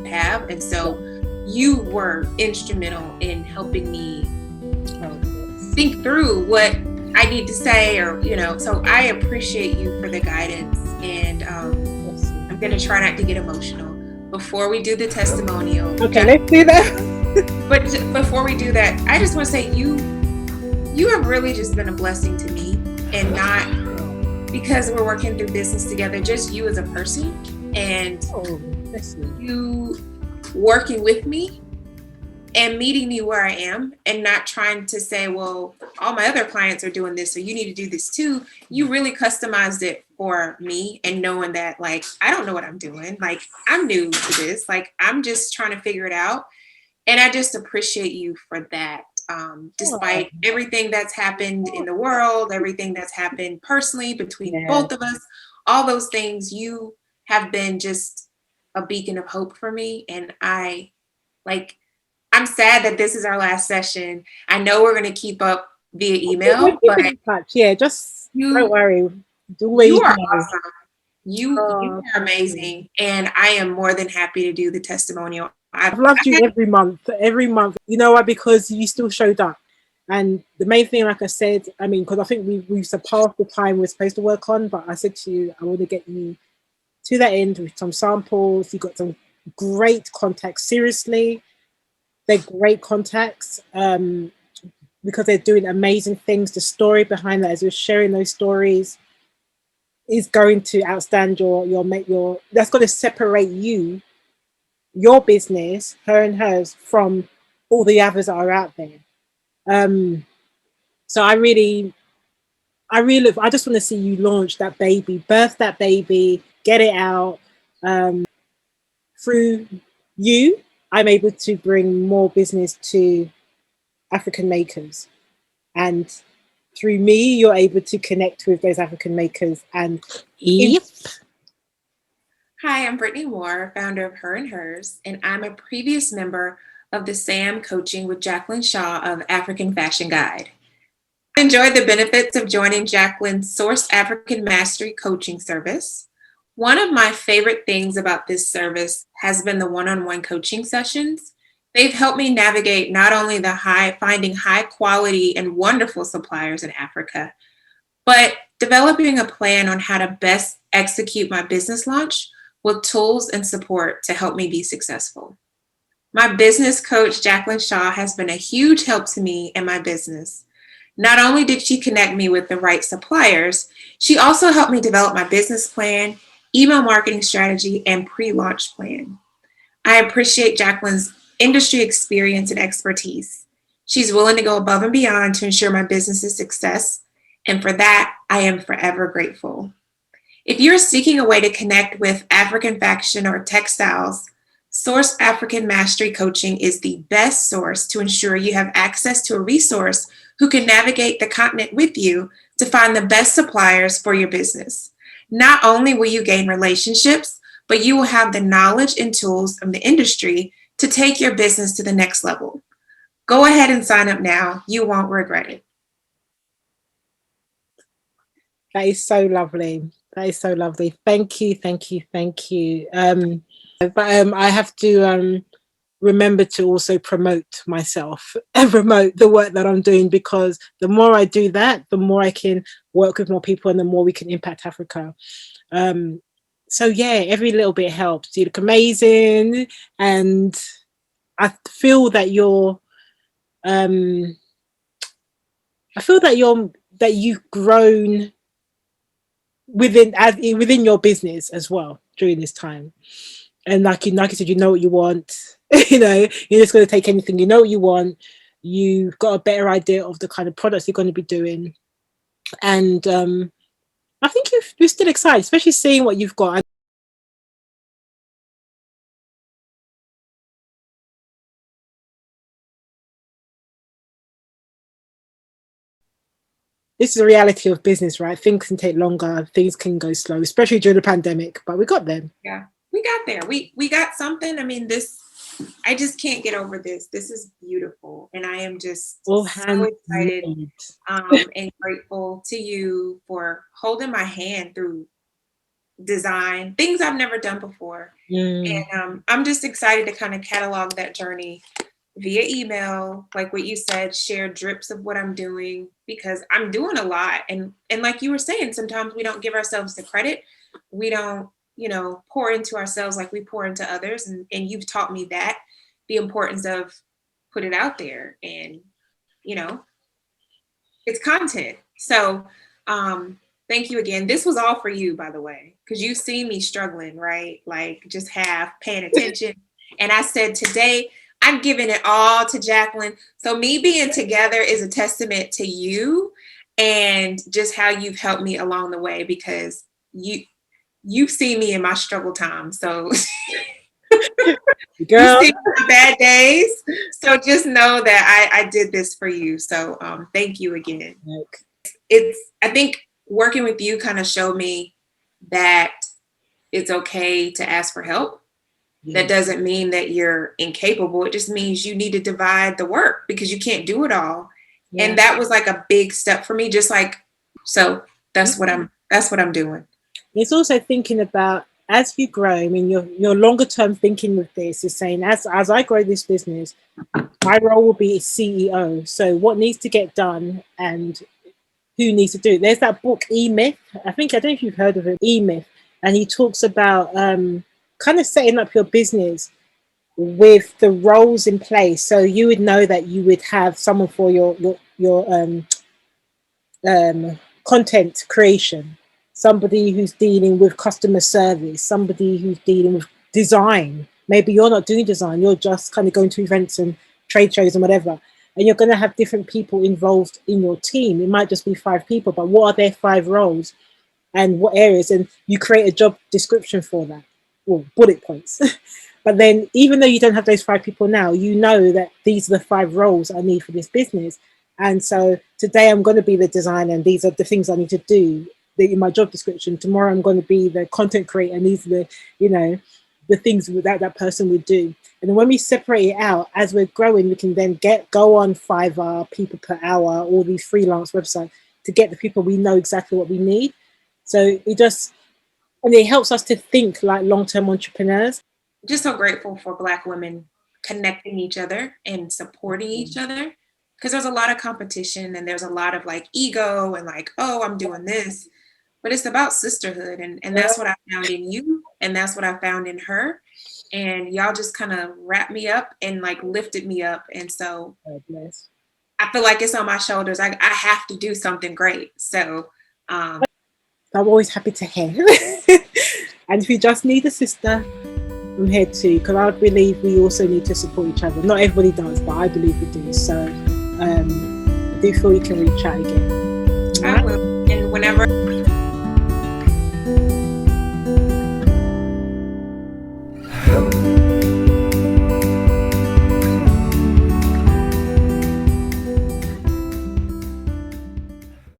have. And so you were instrumental in helping me think through what I need to say, or, so I appreciate you for the guidance. And I'm going to try not to get emotional before we do the testimonial. Okay, let's do that. But before we do that, I just want to say you have really just been a blessing to me, and not because we're working through business together, just you as a person, and you working with me and meeting me where I am, and not trying to say, well, all my other clients are doing this, so you need to do this too. You really customized it for me, and knowing that, like, I don't know what I'm doing. Like, I'm new to this. Like, I'm just trying to figure it out. And I just appreciate you for that. Despite everything that's happened in the world, everything that's happened personally between both of us, all those things, you have been just a beacon of hope for me. And I'm sad that this is our last session. I know we're going to keep up via email, but just don't worry. You are awesome. You are amazing. And I am more than happy to do the testimonial. I've loved you every month. You know why? Because you still showed up. And the main thing, like I said, because I think we've surpassed the time we're supposed to work on, but I said to you, I want to get you to that end with some samples. You got some great contacts. Seriously, they're great contacts because they're doing amazing things. The story behind that, as you're sharing those stories, is going to outstand your that's going to separate you, your business, her and hers, from all the others that are out there. So I just want to see you launch that baby, birth that baby, get it out. Through you, I'm able to bring more business to African makers, and through me, you're able to connect with those African makers. And Hi, I'm Brittany Moore, founder of Her and Hers, and I'm a previous member of the SAM Coaching with Jacqueline Shaw of African Fashion Guide. I enjoyed the benefits of joining Jacqueline's Source African Mastery coaching service. One of my favorite things about this service has been the one-on-one coaching sessions. They've helped me navigate not only finding high quality and wonderful suppliers in Africa, but developing a plan on how to best execute my business launch with tools and support to help me be successful. My business coach, Jacqueline Shaw, has been a huge help to me and my business. Not only did she connect me with the right suppliers, she also helped me develop my business plan, email marketing strategy, and pre-launch plan. I appreciate Jacqueline's industry experience and expertise. She's willing to go above and beyond to ensure my business's success, and for that, I am forever grateful. If you're seeking a way to connect with African fashion or textiles, Source African Mastery Coaching is the best source to ensure you have access to a resource who can navigate the continent with you to find the best suppliers for your business. Not only will you gain relationships, but you will have the knowledge and tools from the industry to take your business to the next level. Go ahead and sign up now. You won't regret it. That is so lovely. Thank you. But I have to remember to also promote myself and promote the work that I'm doing, because the more I do that, the more I can work with more people and the more we can impact Africa. So yeah, every little bit helps. You look amazing, and I feel that you've grown within your business as well during this time. And like you said, you know what you want. You're just going to take anything. You know what you want. You've got a better idea of the kind of products you're going to be doing, and I think you're still excited, especially seeing what you've got. This is the reality of business, right? Things can take longer, things can go slow, especially during the pandemic, but we got there. Yeah, we got there. We got something. I just can't get over this. This is beautiful. And I am just so excited and grateful to you for holding my hand through design, things I've never done before. And I'm just excited to kind of catalog that journey via email, like what you said, share drips of what I'm doing, because I'm doing a lot. And like you were saying, sometimes we don't give ourselves the credit. We don't, pour into ourselves like we pour into others. And you've taught me that, the importance of put it out there, and you know, it's content. So thank you again. This was all for you, by the way, because you see me struggling, right? Like just half paying attention. And I said today, I'm giving it all to Jacqueline. So me being together is a testament to you and just how you've helped me along the way, because you've seen me in my struggle time. So Girl. you see my bad days. So just know that I did this for you. So thank you again. I think working with you kind of showed me that it's okay to ask for help. Yeah. That doesn't mean that you're incapable. It just means you need to divide the work, because you can't do it all. Yeah. And that was like a big step for me. Just like, so that's what I'm doing. It's also thinking about, as you grow, I mean, your longer term thinking with this is saying, as I grow this business, my role will be CEO. So what needs to get done and who needs to do it. There's that book, E-Myth. I don't know if you've heard of it, E-Myth. And he talks about kind of setting up your business with the roles in place. So you would know that you would have someone for your content creation, somebody who's dealing with customer service, somebody who's dealing with design. Maybe you're not doing design, you're just kind of going to events and trade shows and whatever. And you're going to have different people involved in your team. It might just be 5 people, but what are their 5 roles and what areas? And you create a job description for that, or bullet points. But then even though you don't have those 5 people now, you know that these are the 5 roles I need for this business. And so today I'm going to be the designer, and these are the things I need to do in my job description. Tomorrow I'm going to be the content creator, and these are the things that person would do. And then when we separate it out, as we're growing, we can then go on Fiverr, people per hour, all these freelance websites to get the people we know exactly what we need. So it helps us to think like long-term entrepreneurs. Just so grateful for Black women connecting each other and supporting each other, because there's a lot of competition and there's a lot of like ego and like, oh, I'm doing this. But it's about sisterhood, and that's what I found in you, and that's what I found in her. And y'all just kind of wrapped me up and like lifted me up. And so I feel like it's on my shoulders. I have to do something great. So I'm always happy to hear. And if you just need a sister, I'm here too, because I believe we also need to support each other. Not everybody does, but I believe we do. So I do feel you can reach out again. I will. And whenever